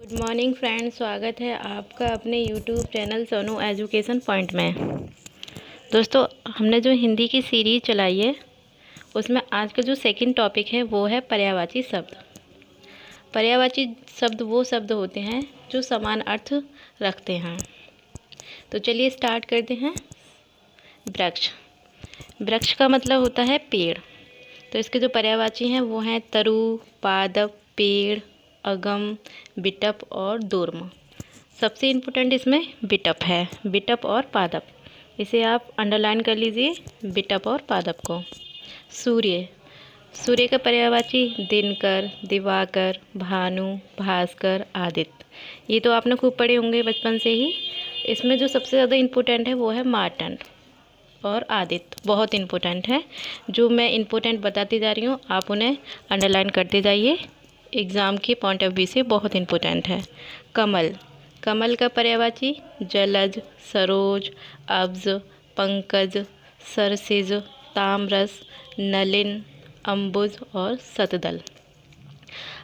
Good morning friends, स्वागत है आपका अपने YouTube channel Sonu education point में। दोस्तों, हमने जो हिंदी की सीरीज चलाई है उसमें आज का जो सेकंड टॉपिक है वो है पर्यायवाची शब्द। पर्यायवाची शब्द वो शब्द होते हैं जो समान अर्थ रखते हैं। तो चलिए स्टार्ट करते हैं। वृक्ष। वृक्ष का मतलब होता है पेड़। तो इसके जो पर्यायवाची हैं वो हैं तरु, पादप, पेड़, अगम, बिटप और दूर्म। सबसे इम्पोर्टेंट इसमें बिटप है, बिटप और पादप। इसे आप अंडरलाइन कर लीजिए, बिटप और पादप को। सूर्य। सूर्य का पर्यायवाची दिनकर, दिवाकर, भानु, भास्कर, आदित्य। ये तो आपने खूब पढ़े होंगे बचपन से ही। इसमें जो सबसे ज़्यादा इम्पोर्टेंट है वो है मार्तंड और आदित्य, बहुत इम्पोर्टेंट है। जो मैं इम्पोर्टेंट बताती जा रही हूँ आप उन्हें अंडरलाइन करते जाइए, एग्ज़ाम के पॉइंट ऑफ व्यू से बहुत इम्पोर्टेंट है। कमल। कमल का पर्यायवाची जलज, सरोज, अब्ज, पंकज, सरसिज, ताम्रस, नलिन, अम्बुज और सतदल।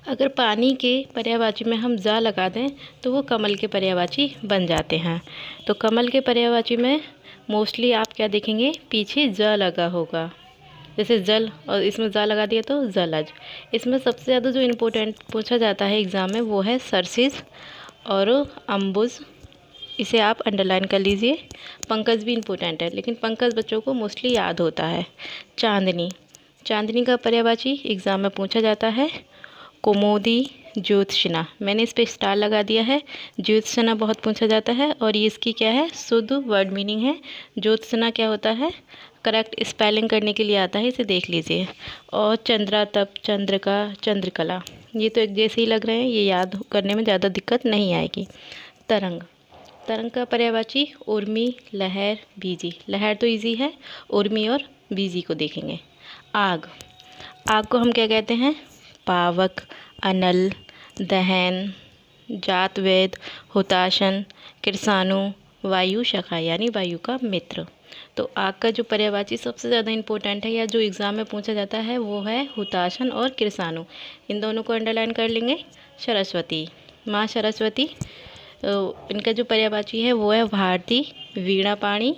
अगर पानी के पर्यायवाची में हम जा लगा दें तो वो कमल के पर्यायवाची बन जाते हैं। तो कमल के पर्यायवाची में मोस्टली आप क्या देखेंगे, पीछे ज लगा होगा, जैसे जल, और इसमें जा लगा दिया तो जलज। इसमें सबसे ज़्यादा जो इम्पोर्टेंट पूछा जाता है एग्ज़ाम में वो है सरसिज और अम्बुज। इसे आप अंडरलाइन कर लीजिए। पंकज भी इम्पोर्टेंट है, लेकिन पंकज बच्चों को मोस्टली याद होता है। चांदनी। चांदनी का पर्यायवाची एग्ज़ाम में पूछा जाता है कुमुदी, ज्योत्सना। मैंने इस पर स्टार लगा दिया है। ज्योत्सना बहुत पूछा जाता है और ये इसकी क्या है, शुद्ध वर्ड मीनिंग है। ज्योत्सना क्या होता है, करेक्ट स्पेलिंग करने के लिए आता है, इसे देख लीजिए। और चंद्रातप, चंद्रिका, चंद्रकला, ये तो एक जैसे ही लग रहे हैं, ये याद करने में ज़्यादा दिक्कत नहीं आएगी। तरंग। तरंग का पर्यायवाची उर्मी, लहर, बीजी। लहर तो इजी है, उर्मी और बीजी को देखेंगे। आग। आग को हम क्या कहते हैं, पावक, अनल, दहन, जातवेद, हुताशन, कृषाणु, वायु शाखा यानी वायु का मित्र। तो आग का जो पर्यायवाची सबसे ज़्यादा इम्पोर्टेंट है या जो एग्ज़ाम में पूछा जाता है वो है हुताशन और कृषाणु। इन दोनों को अंडरलाइन कर लेंगे। सरस्वती। माँ सरस्वती, इनका जो पर्यायवाची है वो है भारती, वीणापाणी,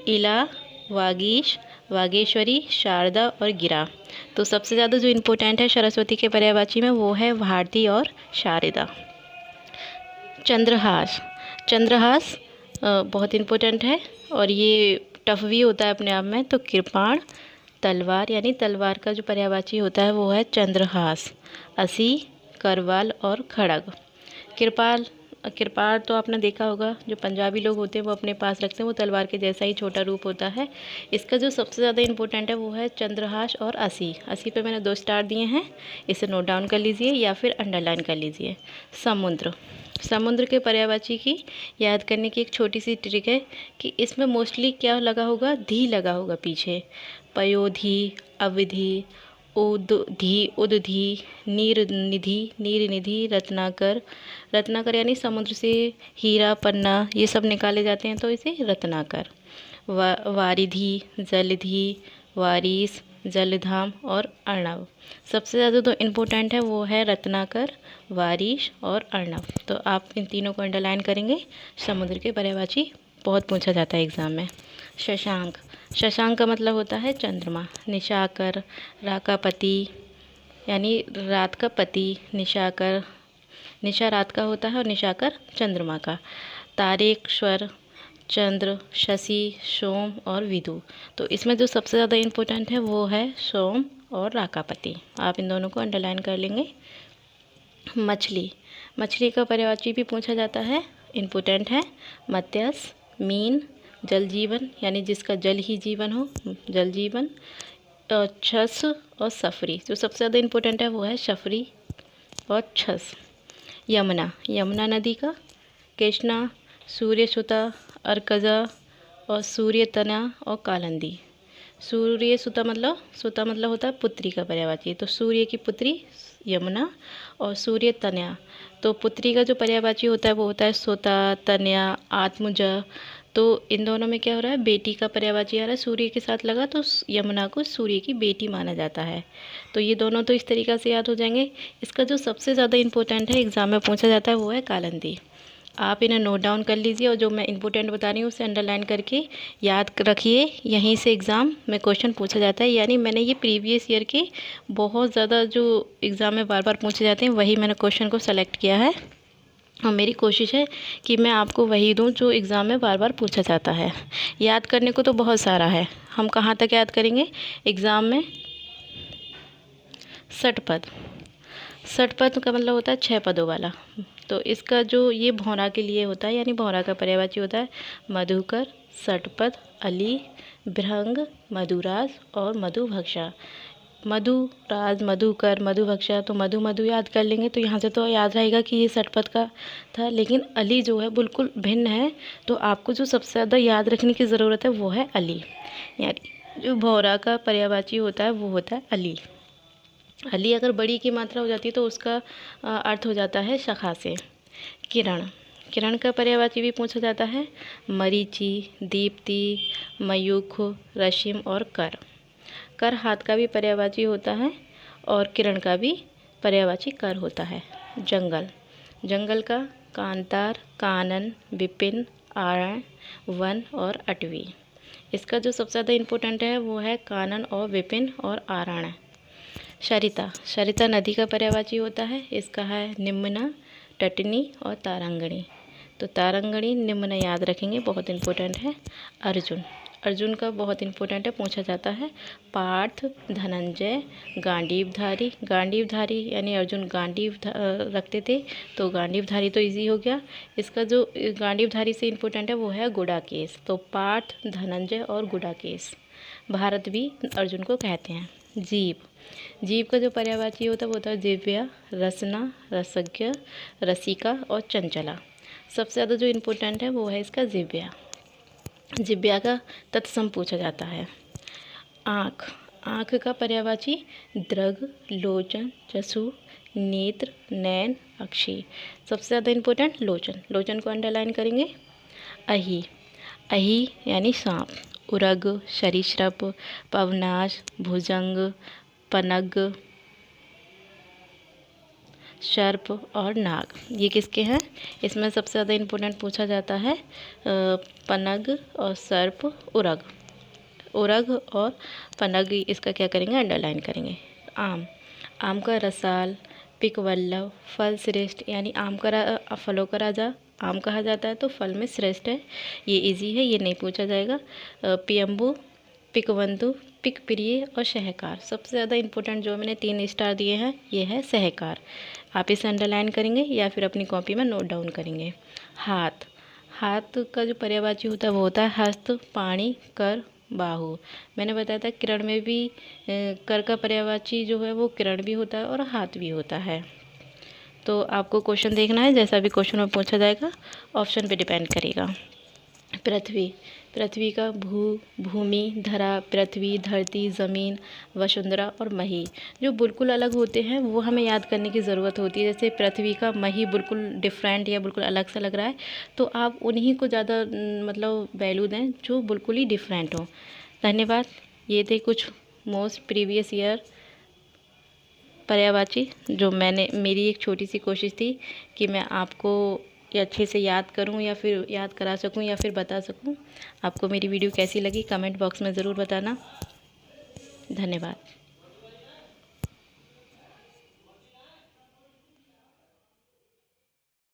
इला, वागीश, वागेश्वरी, शारदा और गिरा। तो सबसे ज़्यादा जो इम्पोर्टेंट है सरस्वती के पर्यायवाची में वो है भारती और शारदा। चंद्रहास। चंद्रहास बहुत इम्पोर्टेंट है और ये टफ भी होता है अपने आप में। तो कृपाण, तलवार यानी तलवार का जो पर्यायवाची होता है वो है चंद्रहास। असी, करवाल और खड़ग। कृपाल, कृपाल तो आपने देखा होगा, जो पंजाबी लोग होते हैं वो अपने पास रखते हैं, वो तलवार के जैसा ही छोटा रूप होता है। इसका जो सबसे ज़्यादा इम्पोर्टेंट है वो है चंद्रहास और असी। असी पे मैंने 2 स्टार दिए हैं, इसे नोट डाउन कर लीजिए या फिर अंडरलाइन कर लीजिए। समुद्र। समुद्र के पर्यायवाची की याद करने की एक छोटी सी ट्रिक है कि इसमें मोस्टली क्या लगा होगा, धी लगा होगा पीछे। पयोधी, अवधि, उदधि, उदधि, नीरनिधि, नीरनिधि, रत्नाकर। रत्नाकर यानी समुद्र से हीरा, पन्ना ये सब निकाले जाते हैं, तो इसे रत्नाकर। वारिधि, जलधि, वारिस, जलधाम और अर्णव। सबसे ज़्यादा तो इम्पोर्टेंट है वो है रत्नाकर, वारिश और अर्णव। तो आप इन तीनों को अंडरलाइन करेंगे। समुद्र के पर्यायवाची बहुत पूछा जाता है एग्ज़ाम में। शशांक। शशांक का मतलब होता है चंद्रमा। निशाकर, राकापति यानी रात का पति। निशाकर, निशा रात का होता है और निशाकर चंद्रमा का। तारेश्वर, चंद्र, शशि, सोम और विदु। तो इसमें जो सबसे ज़्यादा इम्पोर्टेंट है वो है सोम और राकापति। आप इन दोनों को अंडरलाइन कर लेंगे। मछली। मछली का पर्यायवाची भी पूछा जाता है, इम्पोर्टेंट है। मत्स्य, मीन, जल जीवन यानी जिसका जल ही जीवन हो, जल जीवन। छस और सफरी। जो सबसे ज़्यादा इम्पोर्टेंट है वो है सफरी और छस। यमुना। यमुना नदी का। कृष्णा, सूर्यसुता, अर्कजा और सूर्यतना और कालंदी। सूर्यसुता मतलब होता है पुत्री का पर्यायवाची। तो सूर्य की पुत्री यमुना और सूर्यतनया। तो पुत्री का जो पर्यायवाची होता है वो होता है सुता, तनया, आत्मजा, तो इन दोनों में क्या हो रहा है, बेटी का पर्यायवाची आ रहा है, सूर्य के साथ लगा तो यमुना को सूर्य की बेटी माना जाता है। तो ये दोनों तो इस तरीक़ा से याद हो जाएंगे। इसका जो सबसे ज़्यादा इम्पोर्टेंट है, एग्ज़ाम में पूछा जाता है, वो है कालंदी। आप इन्हें नोट डाउन कर लीजिए और जो मैं इम्पोर्टेंट बता रही हूँ उसे अंडरलाइन करके याद रखिए। यहीं से एग्ज़ाम में क्वेश्चन पूछा जाता है। यानी मैंने ये प्रीवियस ईयर के बहुत ज़्यादा जो एग्ज़ाम में बार बार पूछे जाते हैं, वही मैंने क्वेश्चन को सेलेक्ट किया है और मेरी कोशिश है कि मैं आपको वही दूं जो एग्ज़ाम में बार बार पूछा जाता है। याद करने को तो बहुत सारा है, हम कहाँ तक याद करेंगे एग्ज़ाम में। षटपद, षटपद का मतलब होता है 6 पदों वाला। तो इसका जो ये भौरा के लिए होता है, यानी भौरा का पर्यायवाची होता है मधुकर, षटपद, अली, भृंग, मधुराज और मधुभक्षा। मधुराज, मधुकर, मधुभक्षा, तो मधु मधु याद कर लेंगे तो यहाँ से तो याद रहेगा कि ये षटपद का था। लेकिन अली जो है बिल्कुल भिन्न है, तो आपको जो सबसे ज़्यादा याद रखने की ज़रूरत है वो है अली। यानी जो भौरा का पर्यायवाची होता है वो होता है अली। अली अगर बड़ी की मात्रा हो जाती है तो उसका अर्थ हो जाता है शाखा से। किरण, किरण का पर्यायवाची भी पूछा जाता है मरीचि, दीप्ति, मयूख, रश्मि और कर। कर हाथ का भी पर्यायवाची होता है और किरण का भी पर्यायवाची कर होता है। जंगल, जंगल का कांतार, कानन, विपिन, आरण, वन और अटवी। इसका जो सबसे ज़्यादा इम्पोर्टेंट है वो है कानन और विपिन और आरण। सरिता, सरिता नदी का पर्यायवाची होता है। इसका है निम्न, तटनी और तारांगणी। तो तारांगणी निम्न याद रखेंगे, बहुत इम्पोर्टेंट है। अर्जुन, अर्जुन का बहुत इम्पोर्टेंट है, पूछा जाता है पार्थ, धनंजय, गांडीवधारी। गांडीवधारी यानी अर्जुन गांडीव रखते थे, तो गांडीवधारी तो इजी हो गया। इसका जो गांडीवधारी से इम्पोर्टेंट है वो है गुडाकेश। तो पार्थ, धनंजय और गुडाकेश। भारत भी अर्जुन को कहते हैं। जीव, जीव का जो पर्यायवाची होता है वो होता है जिव्या, रसना, रसज्ञ, रसिका और चंचला। सबसे ज़्यादा जो इम्पोर्टेंट है वो है इसका जिव्या। जिव्या का तत्सम पूछा जाता है। आँख, आँख का पर्यायवाची दृग, लोचन, चक्षु, नेत्र, नैन, अक्षी। सबसे ज़्यादा इम्पोर्टेंट लोचन, लोचन को अंडरलाइन करेंगे। अही, अही यानी सांप। उरग, सरीसृप, पवनाश, भुजंग, पनग, सर्प और नाग। ये किसके हैं, इसमें सबसे ज़्यादा इम्पोर्टेंट पूछा जाता है पनग और सर्प, उरग। उरग और पनग इसका क्या करेंगे, अंडरलाइन करेंगे। आम, आम का रसाल, पिकवल्लभ, फल श्रेष्ठ, यानी आम का फलों का राजा आम कहा जाता है, तो फल में श्रेष्ठ है। ये इजी है, ये नहीं पूछा जाएगा। पियम्बु, पिकवंतु, पिक प्रिय और सहकार। सबसे ज़्यादा इम्पोर्टेंट जो मैंने 3 स्टार दिए हैं ये है सहकार। आप इसे अंडरलाइन करेंगे या फिर अपनी कॉपी में नोट डाउन करेंगे। हाथ, हाथ का जो पर्यायवाची होता है वो होता है हस्त, पाणी, कर, बाहु। मैंने बताया था किरण में भी कर का पर्यायवाची जो है वो किरण भी होता है और हाथ भी होता है। तो आपको क्वेश्चन देखना है, जैसा भी क्वेश्चन में पूछा जाएगा ऑप्शन पे डिपेंड करेगा। पृथ्वी, पृथ्वी का भू, भूमि, धरा, पृथ्वी, धरती, ज़मीन, वसुंधरा और मही। जो बिल्कुल अलग होते हैं वो हमें याद करने की ज़रूरत होती है। जैसे पृथ्वी का मही बिल्कुल डिफरेंट या बिल्कुल अलग सा लग रहा है, तो आप उन्हीं को ज़्यादा मतलब वैल्यू दें जो बिल्कुल ही डिफरेंट हो। धन्यवाद। ये थे कुछ मोस्ट प्रीवियस ईयर पर्यायवाची जो मेरी एक छोटी सी कोशिश थी कि मैं आपको या अच्छे से याद करूं या फिर याद करा सकूं या फिर बता सकूं। आपको मेरी वीडियो कैसी लगी कमेंट बॉक्स में ज़रूर बताना। धन्यवाद।